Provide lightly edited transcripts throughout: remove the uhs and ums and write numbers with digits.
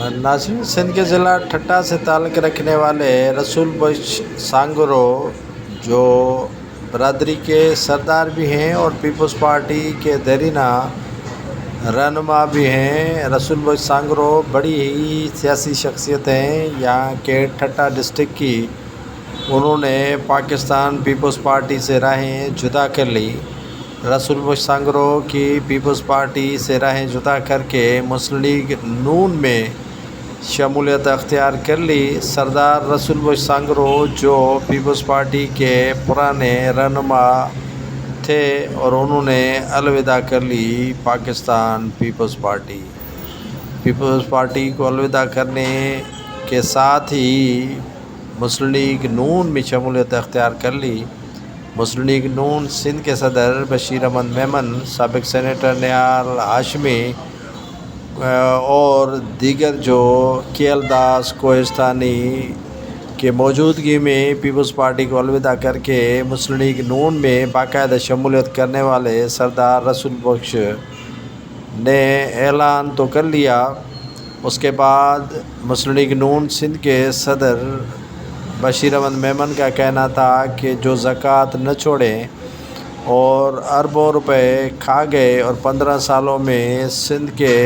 नाज़रीन, सिंध के ज़िला ठट्टा से ताल्लुक़ रखने वाले रसूल बख्श सांगरो जो बरादरी के सरदार भी हैं और पीपल्स पार्टी के देरीना रहनुमा भी हैं। रसूल बख्श सांगरो बड़ी ही सियासी शख्सियत हैं यहाँ के ठट्टा डिस्ट्रिक्ट की। उन्होंने पाकिस्तान पीपल्स पार्टी से राहें जुदा कर ली। रसूल बख्श सांगरो की पीपल्स पार्टी से राहें जुदा करके मुस्लिम लीग नून में शमूलियत अख्तियार कर ली। सरदार रसूल बख्श सांगरो जो पीपल्स पार्टी के पुराने रहनुमा थे और उन्होंने अलविदा कर ली पाकिस्तान पीपल्स पार्टी को अलविदा करने के साथ ही मुस्लिम लीग नून में शमूलियत अख्तियार कर ली। मुस्लिम लीग नून सिंध के सदर बशीर अहमद मेमन, साबिक सेनेटर निहाल हाशमी और दीगर जो केएल दास कोहिस्तानी के मौजूदगी में पीपल्स पार्टी को अलविदा करके मुस्लिम लीग नून में बाकायदा शमूलियत करने वाले सरदार रसूल बख्श ने ऐलान तो कर लिया। उसके बाद मुस्लिम लीग नून सिंध के सदर बशीर अहमद मेमन का कहना था कि जो ज़कात न छोड़ें और अरबों रुपए खा गए और 15 सालों में सिंध के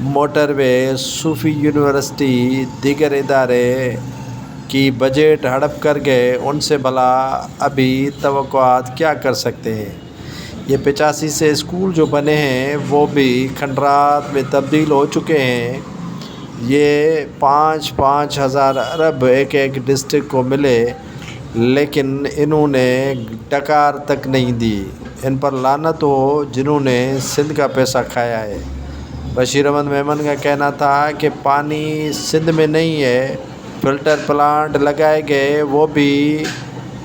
मोटरवे, सूफ़ी यूनिवर्सिटी, दीगर इदारे की बजट हड़प कर गए, उनसे भला अभी तवक्कुआत क्या कर सकते हैं। ये 85 से स्कूल जो बने हैं वो भी खंडरात में तब्दील हो चुके हैं। ये 5-5 हज़ार अरब एक डिस्ट्रिक्ट को मिले, लेकिन इन्होंने डकार तक नहीं दी। इन पर लानत हो जिन्होंने सिंध का पैसा खाया है। बशीर अहमद मेमन का कहना था कि पानी सिंध में नहीं है, फ़िल्टर प्लांट लगाए गए वो भी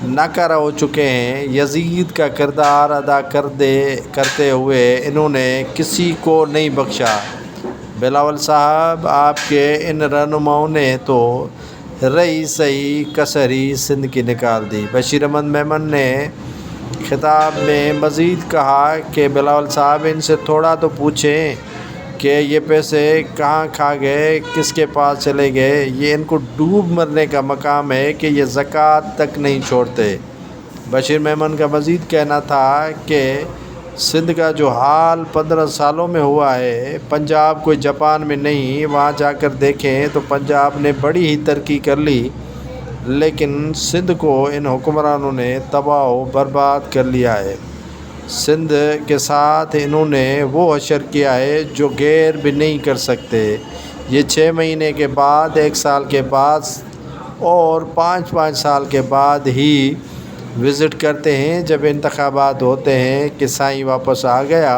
नाकारा हो चुके हैं। यजीद का किरदार अदा करते हुए इन्होंने किसी को नहीं बख्शा। बिलावल साहब, आपके इन रहनुमाओं ने तो रही सही कसर ही सिंध की निकाल दी। बशीर अहमद मेमन ने खिताब में मज़ीद कहा कि बिलावल साहब, इनसे थोड़ा तो पूछें कि ये पैसे कहाँ खा गए, किसके पास चले गए। ये इनको डूब मरने का मकाम है कि ये ज़कात तक नहीं छोड़ते। बशीर मेमन का मज़ीद कहना था कि सिंध का जो हाल 15 सालों में हुआ है, पंजाब कोई जापान में नहीं, वहाँ जाकर देखें तो पंजाब ने बड़ी ही तरक्की कर ली, लेकिन सिंध को इन हुक्मरानों ने तबाह बर्बाद कर लिया है। सिंध के साथ इन्होंने वो हशर किया है जो गैर भी नहीं कर सकते। ये 6 महीने के बाद, 1 साल के बाद और 5-5 साल के बाद ही विज़िट करते हैं जब इंतखाबात होते हैं कि साईं वापस आ गया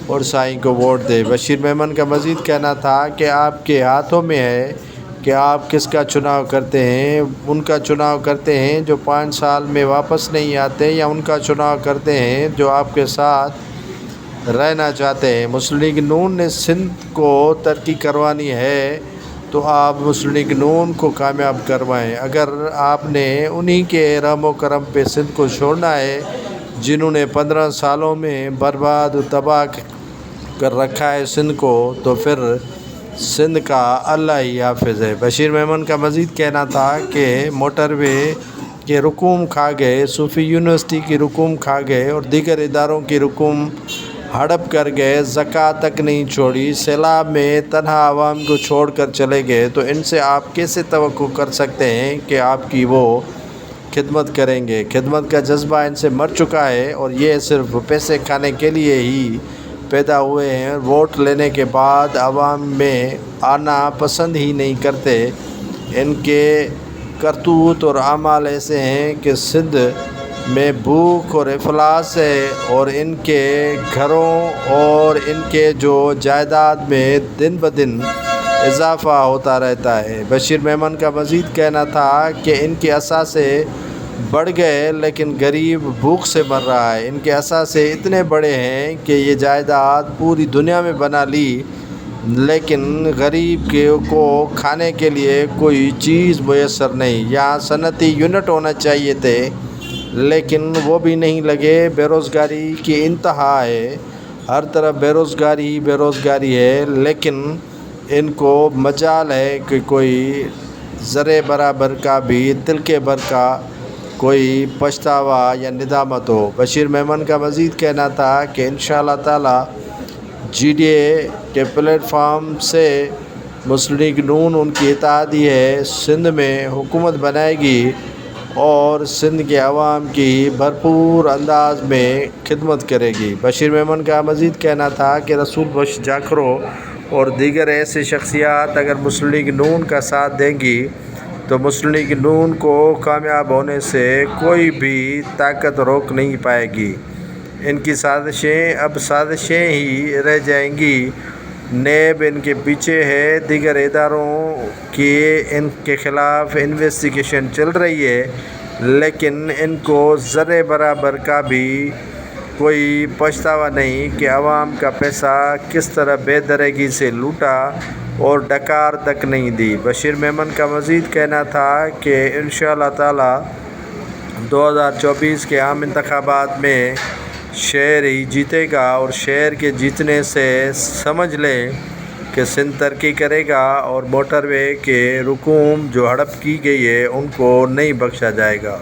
और साईं को वोट दे। बशीर मेमन का मज़ीद कहना था कि आपके हाथों में है कि आप किसका चुनाव करते हैं। उनका चुनाव करते हैं जो 5 साल में वापस नहीं आते, या उनका चुनाव करते हैं जो आपके साथ रहना चाहते हैं। मुस्लिम लीग नून ने सिंध को तरक्की करवानी है तो आप मुस्लिम लीग नून को कामयाब करवाएं। अगर आपने उन्हीं के रहमो करम पे सिंध को छोड़ना है जिन्होंने 15 सालों में बर्बाद और तबाह कर रखा है सिंध को, तो फिर सिंध का अल्लाह ही हाफिज़ है। बशीर मेमन का मज़ीद कहना था कि मोटरवे के रुकूम खा गए, सूफ़ी यूनिवर्सिटी की रुकूम खा गए और दीगर इदारों की रुकूम हड़प कर गए, ज़कात तक नहीं छोड़ी, सैलाब में तन्हा आवाम को छोड़ कर चले गए, तो इनसे आप कैसे तवक्को कर सकते हैं कि आपकी वो खिदमत करेंगे। खिदमत का जज्बा इनसे मर चुका है और ये सिर्फ पैसे खाने के लिए ही पैदा हुए हैं। वोट लेने के बाद आवाम में आना पसंद ही नहीं करते। इनके करतूत और अमाल ऐसे हैं कि सिंध में भूख और इफलास है और इनके घरों और इनके जो जायदाद में दिन ब दिन इजाफ़ा होता रहता है। बशीर मेमन का मज़ीद कहना था कि इनके असासे बढ़ गए, लेकिन गरीब भूख से मर रहा है। इनके असासे इतने बड़े हैं कि ये जायदाद पूरी दुनिया में बना ली, लेकिन गरीब को खाने के लिए कोई चीज़ मुयस्सर नहीं। यहाँ सनती यूनिट होना चाहिए थे, लेकिन वो भी नहीं लगे। बेरोज़गारी की इंतहा है, हर तरफ बेरोज़गारी है, लेकिन ان کو مجال ہے کہ کوئی ذرے برابر کا بھی تلکے بھر کا کوئی پچھتاوا یا ندامت ہو۔ بشیر میمن کا مزید کہنا تھا کہ انشاءاللہ تعالی GDA کے پلیٹ فارم سے مسلم لیگ نون ان کی اتحادی ہے سندھ میں حکومت بنائے گی اور سندھ کے عوام کی بھرپور انداز میں خدمت کرے گی۔ بشیر میمن کا مزید کہنا تھا کہ رسول بخش جاکھرو اور دیگر ایسی شخصیات اگر مسلم لیگ نون کا ساتھ دیں گی تو مسلم لیگ نون کو کامیاب ہونے سے کوئی بھی طاقت روک نہیں پائے گی۔ ان کی سازشیں اب سازشیں ہی رہ جائیں گی۔ نیب ان کے پیچھے ہے، دیگر اداروں کی ان کے خلاف انویسٹیگیشن چل رہی ہے، لیکن ان کو ذرے برابر کا بھی کوئی پچھتاوا نہیں کہ عوام کا پیسہ کس طرح بے درگی سے لوٹا اور ڈکار تک نہیں دی۔ بشیر میمن کا مزید کہنا تھا کہ انشاءاللہ تعالی 2024 کے عام انتخابات میں شہر ہی جیتے گا اور شہر کے جیتنے سے سمجھ لیں کہ سندھ ترقی کرے گا اور موٹر وے کے رقوم جو ہڑپ کی گئی ہے ان کو نہیں بخشا جائے گا۔